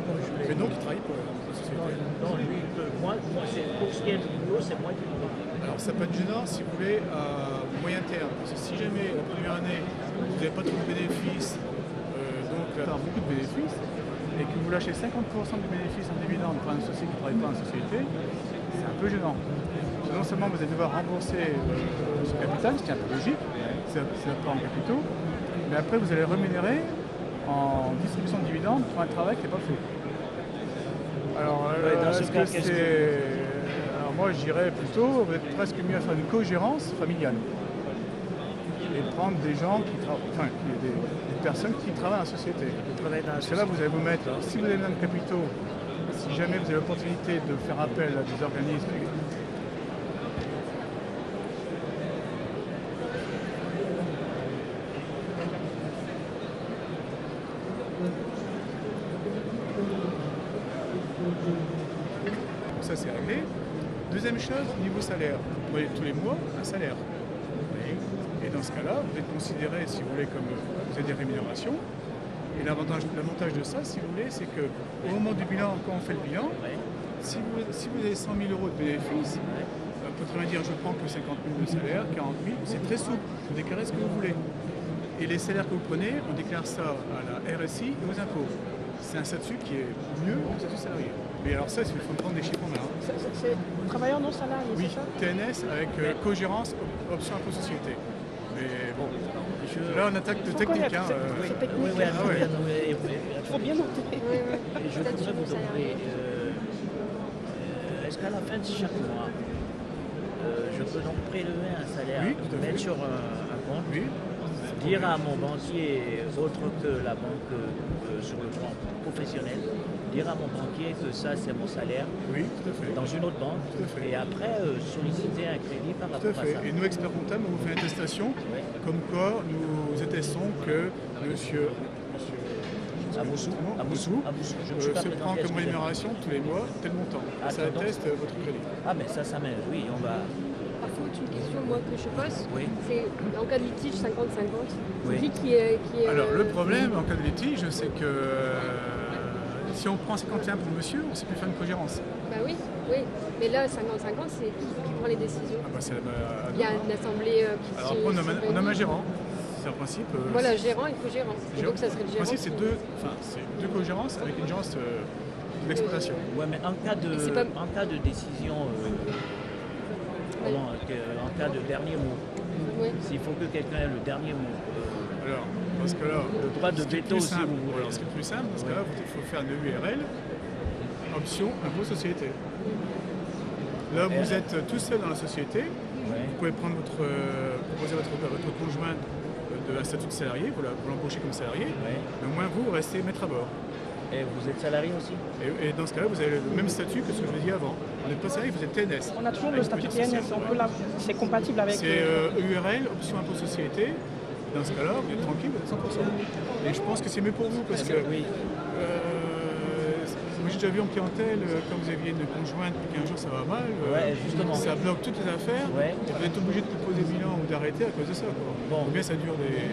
comme je l'ai. Mais donc, il travaille pour la société. Non, lui, moi, pour ce qui est du boulot, c'est moi qui le fais. Alors, ça peut être gênant, si vous voulez, à moyen terme. Parce que si jamais, la première année, vous n'avez pas trop de bénéfices, donc là, beaucoup de bénéfices, et que vous lâchez 50% du bénéfice en dividende pour une société qui ne travaille pas en société, c'est un peu gênant. Non seulement vous allez devoir rembourser ce capital, ce qui est un peu logique, c'est un peu en capitaux, mais après vous allez rémunérer en distribution de dividendes pour un travail qui n'est pas fait. Alors, alors moi je dirais plutôt, vous êtes presque mieux à faire une co-gérance familiale. Et prendre des gens qui travaillent, enfin des personnes qui travaillent en société. Parce que là vous allez vous mettre, alors, si vous avez besoin de capitaux, si jamais vous avez l'opportunité de faire appel à des organismes. Ça c'est réglé. Deuxième chose, niveau salaire, vous voyez tous les mois un salaire. Et dans ce cas-là, vous êtes considéré, si vous voulez, comme vous avez des rémunérations. Et l'avantage de ça, si vous voulez, c'est qu'au moment du bilan, quand on fait le bilan, si vous avez 100 000 euros de bénéfices, on peut très bien dire je prends que 50 000 de salaire, 40 000, c'est très souple, vous déclarez ce que vous voulez. Et les salaires que vous prenez, on déclare ça à la RSI et aux impôts. C'est un statut qui est mieux que le statut salarié. Mais alors ça, il faut prendre des chiffres en main. C'est travailleur non salarié, oui, c'est ça? TNS avec co-gérance, option impôt société. Mais bon, là on attaque de technique. C'est technique. Il faut bien noter. Et je voudrais vous demander, est-ce qu'à la fin de chaque mois, je peux donc prélever un salaire, mettre sur un compte, dire à mon banquier, autre que la banque sur le plan professionnel, dire à mon banquier que ça c'est mon salaire dans une autre banque et après solliciter un crédit par rapport à ça. Et nous, experts comptables, on vous fait une attestation comme quoi nous attestons que monsieur Aboussou se prend comme rémunération tous les mois tel montant. Ça atteste votre crédit. Ah mais ça m'aide, oui, on va... Par contre, une question moi que je pose, c'est en cas de litige 50-50, qui est... Alors le problème en cas de litige, c'est que si on prend 51 pour monsieur, on ne sait plus faire une cogérance. Bah oui, mais là 50-50, c'est qui prend les décisions? Il y a une assemblée qui... Alors après, on nomme un gérant. C'est un principe... Voilà, gérant et co-gérant. Donc ça serait le gérant. Le principe, c'est deux cogérances avec une gérance de l'exploitation. Ouais, mais en cas de décision... en cas de dernier mot, s'il faut que quelqu'un ait le dernier mot. Alors, dans ce cas-là, le droit de veto, si vous voulez. Alors, ce qui est plus simple, dans ce cas-là, il faut faire une URL, option impôt société. Là, vous êtes tout seul dans la société. Vous pouvez prendre proposer à votre conjoint de un statut de salarié, vous l'embauchez comme salarié, mais au moins vous restez maître à bord. Et vous êtes salarié aussi? Et dans ce cas-là, vous avez le même statut que ce que je vous ai dit avant. Vous n'êtes pas salarié, vous êtes TNS. On a toujours le statut TNS, c'est compatible avec... C'est URL, option impôt société. Dans ce cas-là, vous êtes tranquille, vous êtes 100%. Et je pense que c'est mieux pour vous parce que moi j'ai déjà vu en clientèle, quand vous aviez une conjointe puis qu'un jour ça va mal, ça bloque toutes les affaires, et vous êtes obligé de proposer bilan ou d'arrêter à cause de ça. Ou bien ça dure des...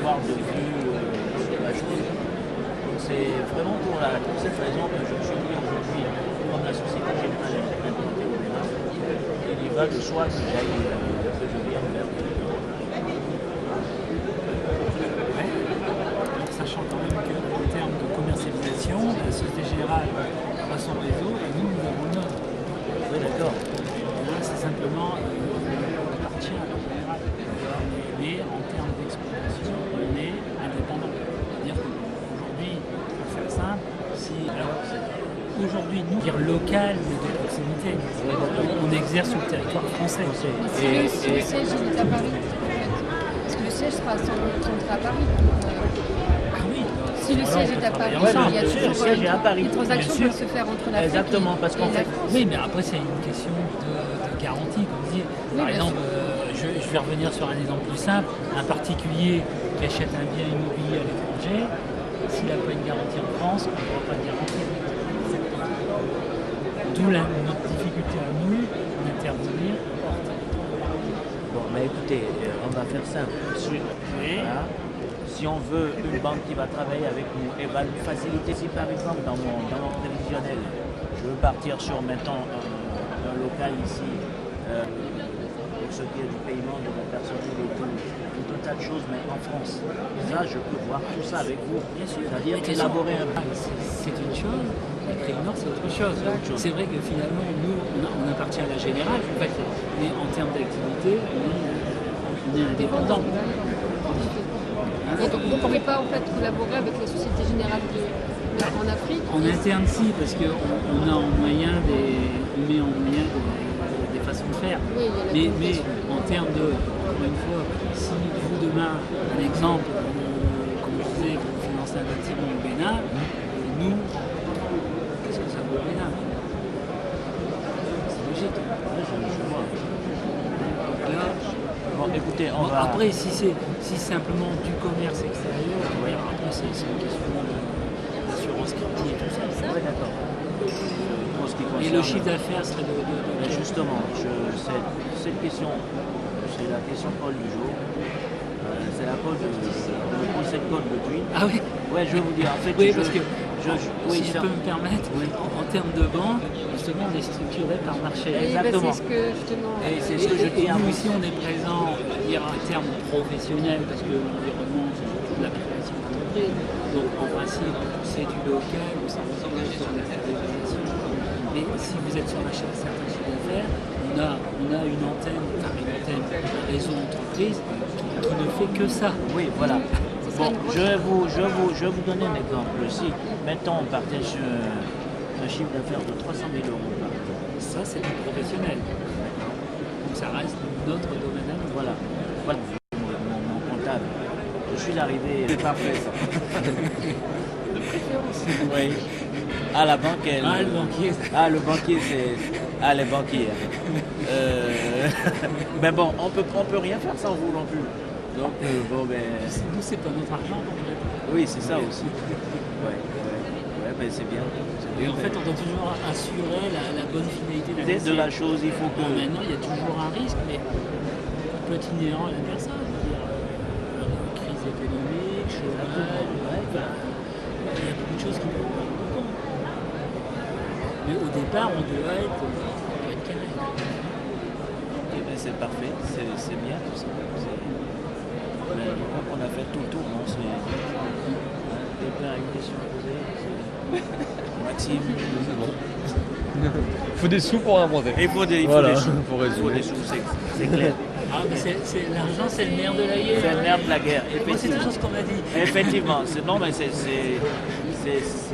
avoir de vue la chose. Donc c'est vraiment pour cette raison que je me suis dit aujourd'hui, comme la Société Générale est implantée au Bénin, il va de soi que je vienne vers sachant quand même qu'en termes de commercialisation, la Société Générale a son réseau et nous avons le nôtre. Oui, d'accord. Là, c'est simplement appartient à la Générale. Mais en termes d'exploitation, on est indépendant. C'est-à-dire qu'aujourd'hui, pour faire simple, aujourd'hui, nous, dire local mais de proximité, on exerce sur le territoire français. Si le siège est à Paris, parce que le siège sera centré à Paris. Si le siège est à Paris, il y a toujours les transactions peuvent se faire entre l'Afrique. Exactement, parce qu'en fait. Oui, mais après, c'est une question de garantie, comme vous dites. Par exemple, je vais revenir sur un exemple plus simple. Un particulier qui achète un bien immobilier à l'étranger, s'il n'a pas une garantie en France, on ne pourra pas de garantie. D'où notre difficulté à nous d'intervenir. Bon, mais écoutez, on va faire simple. Si on veut une banque qui va travailler avec nous et va nous faciliter, si par exemple dans mon prévisionnel, je veux partir sur maintenant un local ici, pour ce qui est du paiement de mon personnel et tout un tas de choses, mais en France, ça je peux voir tout ça avec vous, c'est-à-dire élaborer un plan. C'est une chose, la Crédit Nord c'est autre chose. C'est vrai que finalement, nous, on appartient à la Générale, en fait, mais en termes d'activité, on est indépendant. Et donc vous ne pourrez pas en fait collaborer avec la Société Générale en Afrique? En interne, si, parce qu'on a en moyen des façons de faire. Oui, mais en termes de, encore une fois, si vous demain, un exemple, comme je disais, que vous financez un bâtiment au Bénin, nous, qu'est-ce que ça vaut au Bénin? C'est logique. Je vois. Donc là, bon, écoutez, on va... Après, si c'est simplement du commerce extérieur, après c'est une question d'assurance crédit et tout ça. Oui, d'accord. Et le chiffre d'affaires serait de... Mais justement, cette question, c'est la question Paul du jour. C'est la code cette code de Twin. Ah oui. Ouais, je vais vous dire. En fait, oui, parce que si je peux me permettre, en termes de banque, justement, on est structuré par marché. Exactement. C'est ce que justement. Et c'est ce que je dis. Nous ici, on est présent, dire un terme professionnel, parce que l'environnement, c'est surtout de l'application d'entreprise. Donc, en principe, c'est du local, ou ça vous engage sur la réalisation. Mais si vous êtes sur un certain chiffre d'affaires, on a une antenne, un réseau d'entreprise qui ne fait que ça. Oui, voilà. Bon, je vais vous donner un exemple. Si maintenant on partait sur un chiffre d'affaires de 300 000 €, ça c'est du professionnel. Donc ça reste notre domaine à nous. Voilà. Mon comptable. Je suis arrivé. C'est parfait ça. De préférence. Oui. Ah, la banque, elle... Ah, le banquier. Ah, le banquier, c'est... Ah, les banquiers. Mais bon, on peut rien faire sans vous non plus. Donc, bon, ben... Nous, c'est pas notre argent, en fait. Oui, c'est ça aussi. Ouais, ben c'est bien. Et en fait, on doit toujours assurer la bonne finalité de la chose, il faut que... Bon, maintenant, il y a toujours un risque, mais il peut être inhérent à la personne. C'est-à-dire, crise économique, chômage, il y a beaucoup de choses qui peuvent prendre en compte. Mais au départ, on doit être carré. Eh bien, c'est parfait, c'est bien tout ça. Mais je crois qu'on a fait tout le tour, non? Quelqu'un a une question à poser? Maxime? C'est bon. Il faut des sous pour inventer. Il faut des sous. Pour résumer. C'est clair. Ah, mais l'argent, c'est le nerf de la guerre. C'est le nerf de la guerre. Moi, c'est toujours ce qu'on m'a dit. Effectivement. Non, mais c'est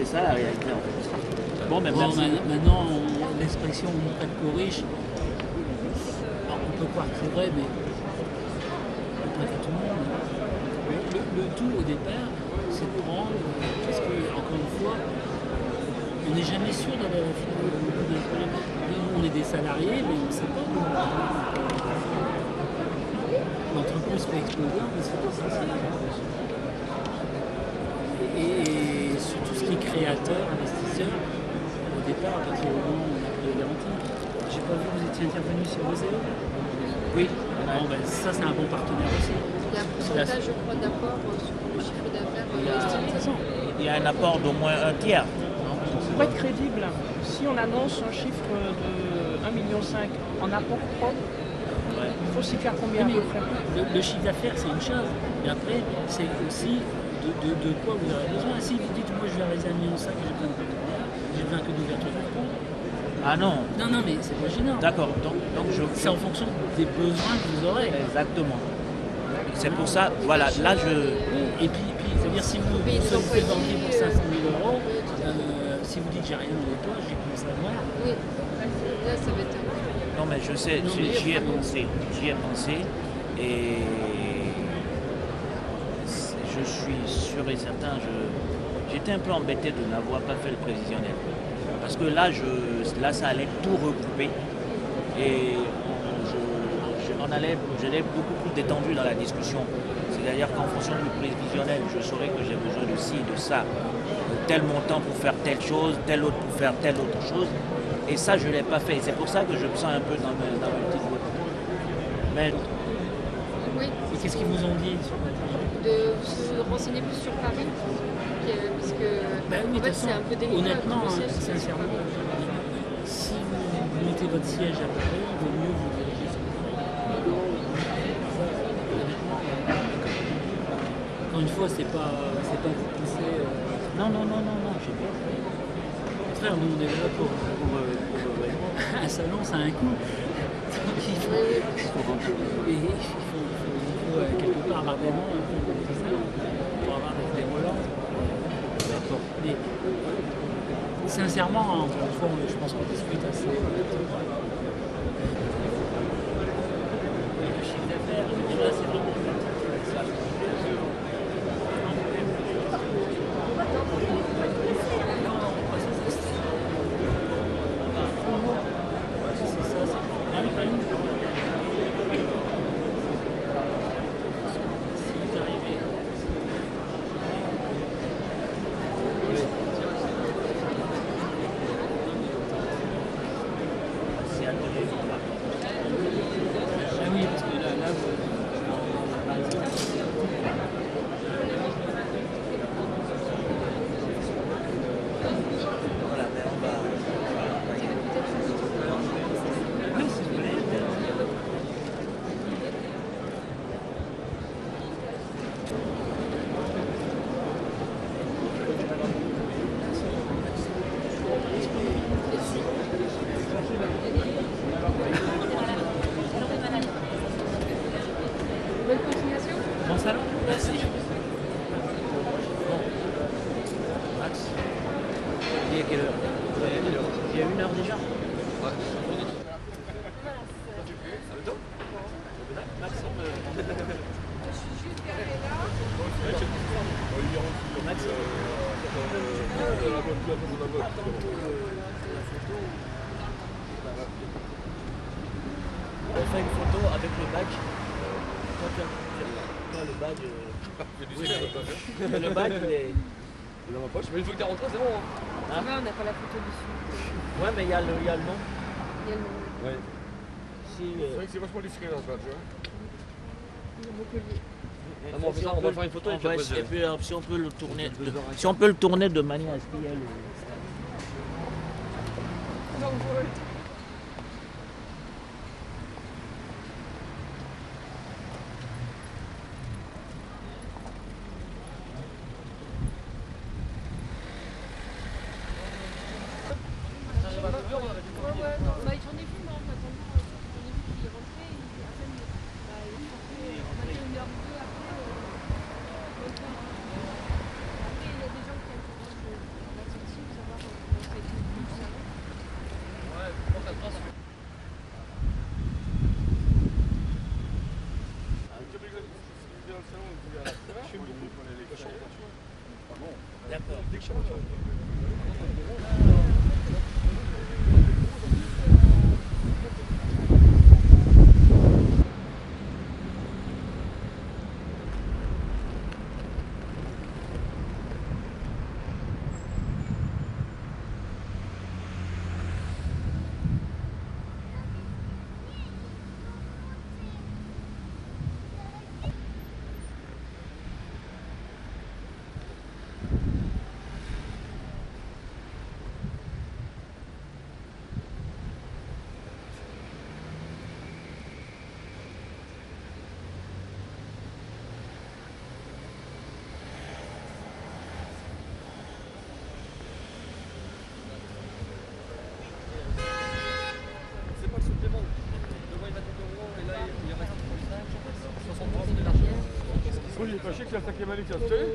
ça la réalité en fait. Bon, mais merci. Maintenant, l'expression on ne prête qu'aux riches, alors, on peut croire que c'est vrai, mais on prête à tout le monde. Le tout au départ, c'est de prendre, parce que, encore une fois, on n'est jamais sûr d'aller à la fin d'un projet. On est des salariés, mais on ne sait pas. L'entreprise peut exploser, mais c'est pas ça. Et sur tout ce qui est créateur, investisseur, au départ, à partir du moment où on a pris les garanties, j'ai pas vu que vous étiez intervenu sur Oseo. Oui. Bon, ben, ça, c'est un bon partenaire aussi. Il y a un pourcentage, je crois, d'apport il y a un apport d'au moins un tiers. Pour être crédible, si on annonce un chiffre de 1,5 million en apport propre, il faut s'y faire combien à peu près? Le chiffre d'affaires, c'est une chose. Mais après, c'est aussi de quoi vous aurez besoin. Si vous dites, moi je vais réaliser 1,5 million, j'ai besoin que d'ouverture de compte. Ah non. Non, mais c'est pas gênant. D'accord. Donc c'est en fonction des besoins que vous aurez. Exactement. C'est pour ça, voilà, là je... Et puis c'est-à-dire si vous sollicitez le banquier pour 500 000 €, si vous dites j'ai rien dans les poches, j'ai pu le savoir. Oui, là ça va être... Non mais je sais, j'y ai pensé et je suis sûr et certain, j'étais un peu embêté de n'avoir pas fait le prévisionnel. Parce que là, ça allait tout regrouper et j'allais beaucoup plus détendu dans la discussion. C'est-à-dire qu'en fonction du prévisionnel, je saurais que j'ai besoin de ci, de ça, de tel montant pour faire telle chose, tel autre pour faire telle autre chose. Et ça, je ne l'ai pas fait. C'est pour ça que je me sens un peu dans mes petits doigts. Mais... Oui. Et qu'est-ce qu'ils vous ont dit? De se renseigner plus sur Paris. Parce que en fait, c'est un peu délicat. Honnêtement, sincèrement, si vous mettez votre siège à Paris, il vaut mieux vous diriger sur Paris. Encore une fois, c'est pas vous pousser. Non, j'ai pas fait. Au contraire, nous on est là pour un salon, ça a un coût. Donc il faut quelque part avoir des noms pour avoir des relents. Mais sincèrement, encore une fois, je pense qu'on discute assez honnêtement. Le chiffre d'affaires, là, c'est vraiment On fait une photo avec le badge. Le badge. Le badge, il est dans ma poche. Mais une fois que t'es rentré, c'est bon. Hein? Ouais, on n'a pas la photo dessus. Ouais, mais il y a le nom. Il y a le nom. Ouais. C'est vrai que c'est vachement discret dans ce badge. Ah bon, on va faire une photo et puis si on peut le tourner, si on peut le tourner de manière à ce qu'il y ait le... Alexia, ça qui est Alexia, tu sais?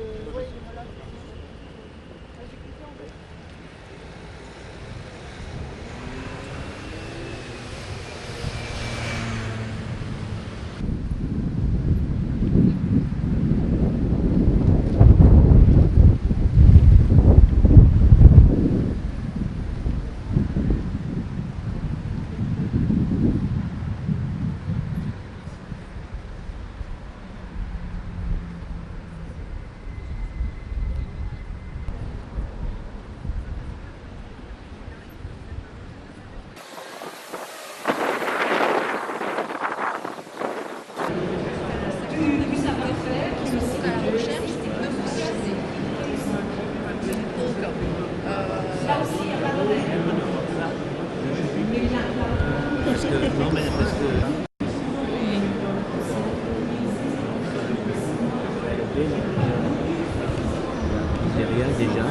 Déjà,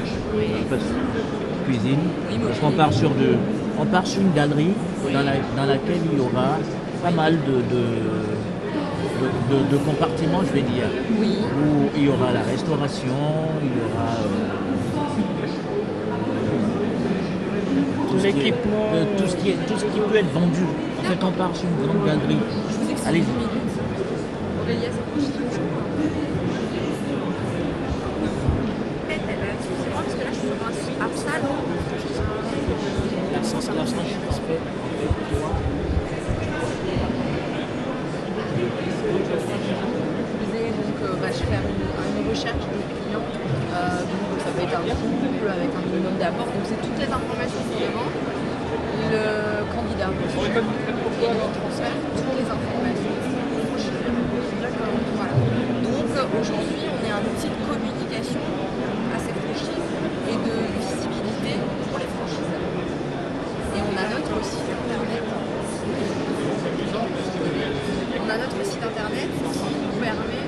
cuisine. On part sur une galerie dans laquelle il y aura pas mal de compartiments, je vais dire. Oui. Où il y aura la restauration, il y aura l'équipement, tout ce qui peut être vendu. En fait, on part sur une grande galerie. Allez-y. Je fais une recherche de clients, donc ça va être un couple avec un minimum d'apport, donc c'est toutes les informations qu'on demande, le candidat et on transfère toutes les informations. Voilà. Donc aujourd'hui on est un outil de communication à ces franchises et de visibilité pour les franchiseurs. Et on a notre site internet. Qui nous permet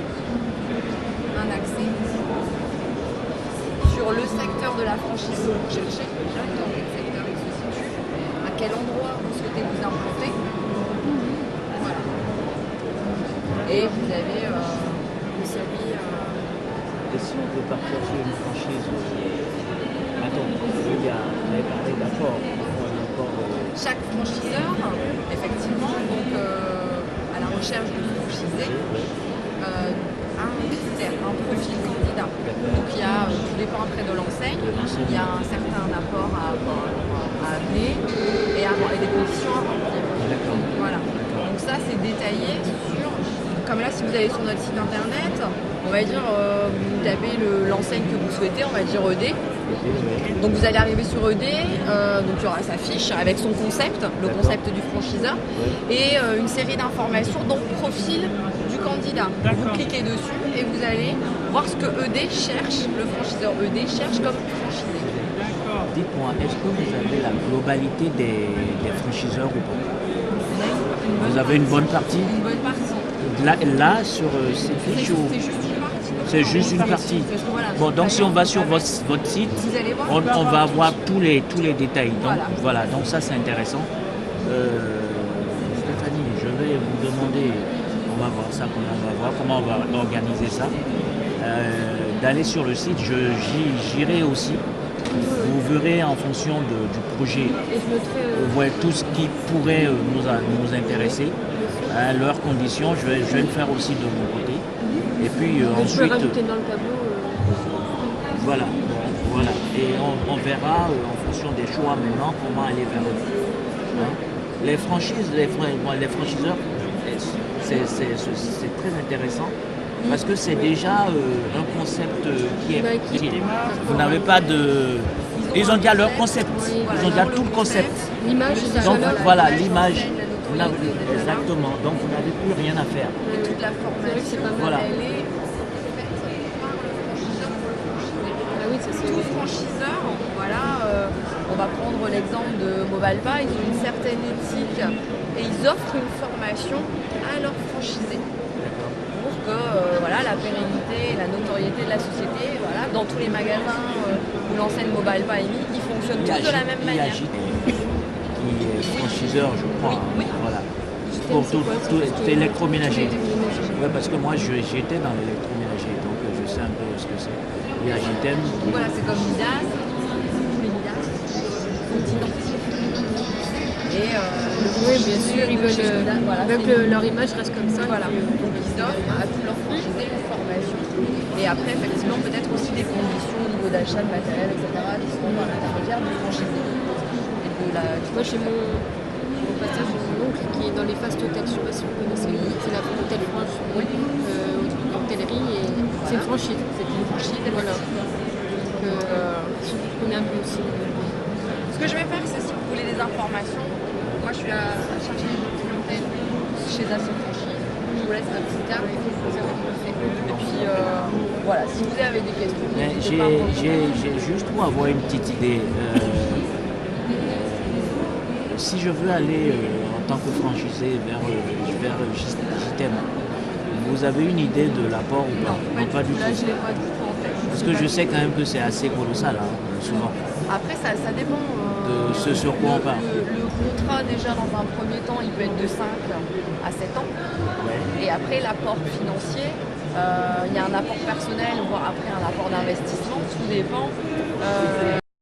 un accès sur le secteur de la franchise que vous cherchez, déjà dans quel secteur il se situe, à quel endroit vous souhaitez vous implanter. Voilà. Et vous avez celui. Et si on peut partir sur une franchise, attends, il y a parlé d'apport. Chaque franchiseur, effectivement, donc à la recherche de franchisés, un critère, un profil candidat. Donc il y a, tout dépend après de l'enseigne, il y a un certain apport à amener et des conditions à remplir. Voilà. Donc ça c'est détaillé sur, comme là si vous allez sur notre site internet, on va dire, vous tapez l'enseigne que vous souhaitez, on va dire ED. Donc vous allez arriver sur ED, donc il y aura sa fiche avec son concept, le concept du franchiseur, et une série d'informations dont le profil du candidat. Vous cliquez dessus et vous allez voir ce que ED cherche, le franchiseur ED cherche comme franchisé. Dites-moi, est-ce que vous avez la globalité des franchiseurs ou pas? Vous avez une bonne partie? Une bonne partie. Là sur ces fiches ou... C'est juste une partie. Bon, donc si on va sur votre site, on va avoir tous les détails. Donc voilà, donc ça c'est intéressant. Stéphanie, je vais vous demander, on va voir ça, comment on va organiser ça. D'aller sur le site, j'irai aussi. Vous verrez en fonction du projet tout ce qui pourrait nous intéresser, leurs conditions. Je vais le faire aussi de mon côté. Et puis ensuite, rajouter dans le tableau. Voilà. Et on verra en fonction des choix maintenant comment aller vers eux. Hein? Les franchises, les franchiseurs, c'est très intéressant parce que c'est déjà un concept qui est. Vous n'avez pas de. Ils ont déjà leur concept. Ils ont déjà tout le concept. L'image. Donc voilà, l'image. Exactement. Donc vous n'avez plus rien à faire. Et toute la formation, voilà. Elle est faite par le franchiseur pour le franchisé. Ah oui, Tout franchiseur, voilà, on va prendre l'exemple de Movalpa, ils ont une certaine éthique et ils offrent une formation à leurs franchisés pour que voilà, la pérennité et la notoriété de la société, voilà, dans tous les magasins où l'enseigne Movalpa est mise, ils fonctionnent tous de la même manière. Qui est franchiseur, je crois. Oui. Voilà. Pour tout électroménager. Ouais, parce que moi j'étais dans l'électroménager, donc sais un peu ce que c'est. Il y a JTM. Voilà, c'est comme Midas, tous les Midas sont identiques. Et oui, bien sûr, ils veulent voilà, que leur image reste comme ça. Voilà, donc ils offrent à tous leurs franchisés une formation. Et après, effectivement, peut-être aussi des conditions au niveau d'achat de matériel, etc., qui seront dans l'intermédiaire du franchisé. Moi, j'ai mon passage de mon oncle qui est dans les fast hôtels, je ne sais pas si vous connaissez, c'est la hôtel franche, hôtellerie, et c'est une franchise. C'est une franchise, voilà. Donc, je connais un peu aussi. Ce que je vais faire, c'est si vous voulez des informations, moi je suis à charger de clientèle chez Assaut Franchise. Je vous laisse ma petite carte. Et puis voilà, si vous avez des questions, j'ai juste pour avoir une petite idée. Si je veux aller en tant que franchisé vers JTM, vous avez une idée de l'apport ou pas? Non, pas du tout. Là, je ne l'ai pas du tout en tête. Parce que je sais quand même que c'est assez colossal, hein, souvent. Après, ça dépend. De ce sur quoi on parle. Le contrat, déjà, dans un premier temps, il peut être de 5 à 7 ans. Ouais. Et après, l'apport financier, il y a un apport personnel, voire après un apport d'investissement, tout dépend